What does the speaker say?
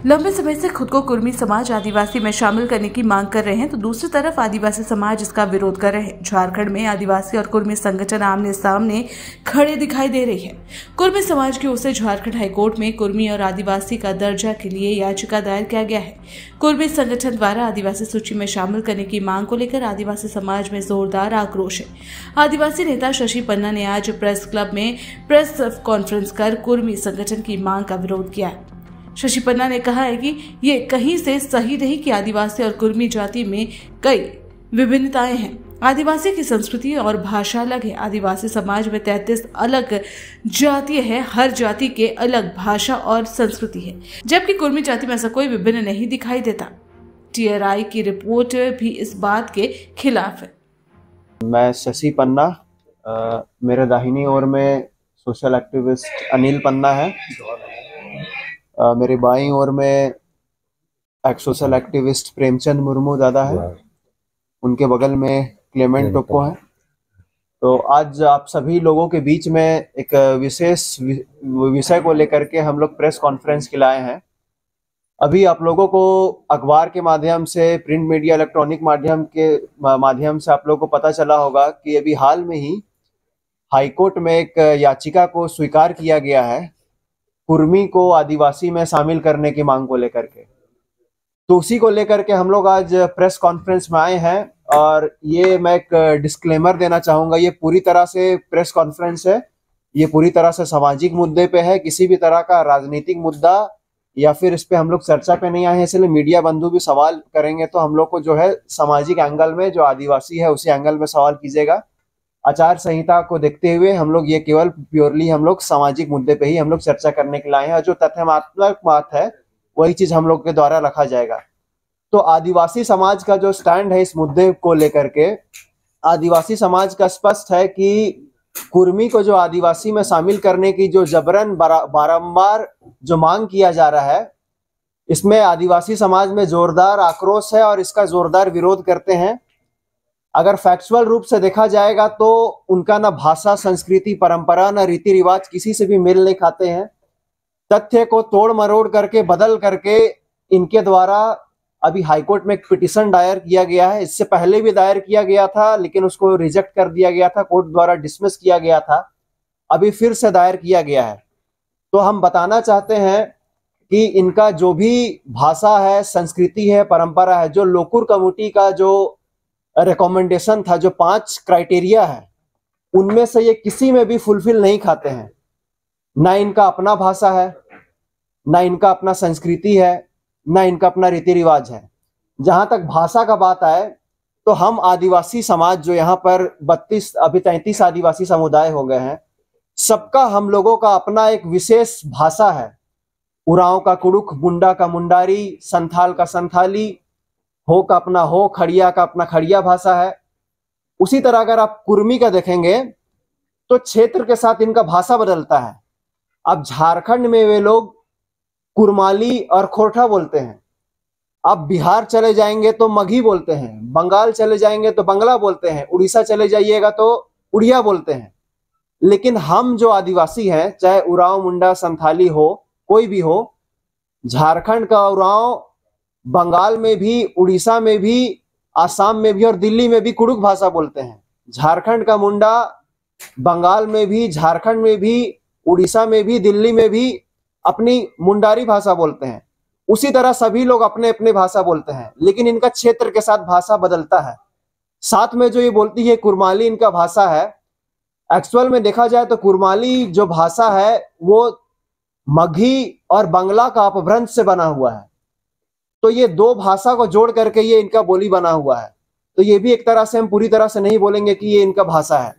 लंबे समय से खुद को कुर्मी समाज आदिवासी में शामिल करने की मांग कर रहे हैं, तो दूसरी तरफ आदिवासी समाज इसका विरोध कर रहे हैं। झारखंड में आदिवासी और कुर्मी संगठन आमने सामने खड़े दिखाई दे रही है। कुर्मी समाज की ओर से झारखंड हाईकोर्ट में कुर्मी और आदिवासी का दर्जा के लिए याचिका दायर किया गया है। कुर्मी संगठन द्वारा आदिवासी सूची में शामिल करने की मांग को लेकर आदिवासी समाज में जोरदार आक्रोश है। आदिवासी नेता शशि पन्ना ने आज प्रेस क्लब में प्रेस कॉन्फ्रेंस कर कुर्मी संगठन की मांग का विरोध किया। शशि पन्ना ने कहा है कि ये कहीं से सही नहीं कि आदिवासी और कुर्मी जाति में कई विभिन्नताएं हैं। आदिवासी की संस्कृति और भाषा अलग है। आदिवासी समाज में 33 अलग जाति है। हर जाति के अलग भाषा और संस्कृति है, जबकि कुर्मी जाति में ऐसा कोई विभिन्न नहीं दिखाई देता। TRI की रिपोर्ट भी इस बात के खिलाफ है। मैं शशि पन्ना, मेरे दाहिनी ओर में सोशल एक्टिविस्ट अनिल पन्ना है। मेरे बाईं ओर में एक सोशल एक्टिविस्ट प्रेमचंद मुर्मू दादा है। उनके बगल में क्लेमेंट टोप्पो है। तो आज आप सभी लोगों के बीच में एक विशेष विषय को लेकर के हम लोग प्रेस कॉन्फ्रेंस के लाए हैं। अभी आप लोगों को अखबार के माध्यम से, प्रिंट मीडिया, इलेक्ट्रॉनिक माध्यम से आप लोगों को पता चला होगा कि अभी हाल में ही हाईकोर्ट में एक याचिका को स्वीकार किया गया है कुर्मी को आदिवासी में शामिल करने की मांग को लेकर के। तो उसी को लेकर के हम लोग आज प्रेस कॉन्फ्रेंस में आए हैं। और ये मैं एक डिस्क्लेमर देना चाहूँगा, ये पूरी तरह से प्रेस कॉन्फ्रेंस है, ये पूरी तरह से सामाजिक मुद्दे पे है। किसी भी तरह का राजनीतिक मुद्दा या फिर इस पे हम लोग चर्चा पे नहीं आए हैं। इसलिए मीडिया बंधु भी सवाल करेंगे तो हम लोग को जो है सामाजिक एंगल में, जो आदिवासी है उसी एंगल में सवाल कीजिएगा। आचार संहिता को देखते हुए हम लोग ये केवल प्योरली हम लोग सामाजिक मुद्दे पे ही हम लोग चर्चा करने के लिए आए हैं। जो तथ्यात्मक बात है वही चीज हम लोग के द्वारा रखा जाएगा। तो आदिवासी समाज का जो स्टैंड है इस मुद्दे को लेकर के, आदिवासी समाज का स्पष्ट है कि कुर्मी को जो आदिवासी में शामिल करने की जो जबरन बारंबार जो मांग किया जा रहा है, इसमें आदिवासी समाज में जोरदार आक्रोश है और इसका जोरदार विरोध करते हैं। अगर फैक्चुअल रूप से देखा जाएगा तो उनका ना भाषा, संस्कृति, परंपरा, ना रीति रिवाज किसी से भी मेल नहीं खाते हैं। तथ्य को तोड़ मरोड़ करके, बदल करके इनके द्वारा अभी हाईकोर्ट में एक पिटीशन दायर किया गया है। इससे पहले भी दायर किया गया था लेकिन उसको रिजेक्ट कर दिया गया था, कोर्ट द्वारा डिसमिस किया गया था। अभी फिर से दायर किया गया है। तो हम बताना चाहते हैं कि इनका जो भी भाषा है, संस्कृति है, परंपरा है, जो लोकुर कमेटी का जो रिकमेंडेशन था, जो 5 क्राइटेरिया है, उनमें से ये किसी में भी फुलफिल नहीं खाते हैं। ना इनका अपना भाषा है, ना इनका अपना संस्कृति है, ना इनका अपना रीति रिवाज है। जहां तक भाषा का बात आए तो हम आदिवासी समाज जो यहाँ पर 32 अभी 33 आदिवासी समुदाय हो गए हैं, सबका हम लोगों का अपना एक विशेष भाषा है। उरांव का कुड़ुख, मुंडा का मुंडारी, संथाल का संथाली, हो का अपना हो, खड़िया का अपना खड़िया भाषा है। उसी तरह अगर आप कुर्मी का देखेंगे तो क्षेत्र के साथ इनका भाषा बदलता है। अब झारखंड में वे लोग कुरमाली और खोरठा बोलते हैं। आप बिहार चले जाएंगे तो मगही बोलते हैं, बंगाल चले जाएंगे तो बंगला बोलते हैं, उड़ीसा चले जाइएगा तो उड़िया बोलते हैं। लेकिन हम जो आदिवासी हैं, चाहे उरांव, मुंडा, संथाली हो, कोई भी हो, झारखंड का उरांव बंगाल में भी, उड़ीसा में भी, आसाम में भी और दिल्ली में भी कुड़ुक भाषा बोलते हैं। झारखंड का मुंडा बंगाल में भी, झारखंड में भी, उड़ीसा में भी, दिल्ली में भी अपनी मुंडारी भाषा बोलते हैं। उसी तरह सभी लोग अपने अपने भाषा बोलते हैं, लेकिन इनका क्षेत्र के साथ भाषा बदलता है। साथ में जो ये बोलती है कुरमाली इनका भाषा है, एक्चुअल में देखा जाए तो कुरमाली जो भाषा है वो मगही और बंगला का अपभ्रंश से बना हुआ है। तो ये 2 भाषा को जोड़ करके ये इनका बोली बना हुआ है। तो ये भी एक तरह से हम पूरी तरह से नहीं बोलेंगे कि ये इनका भाषा है।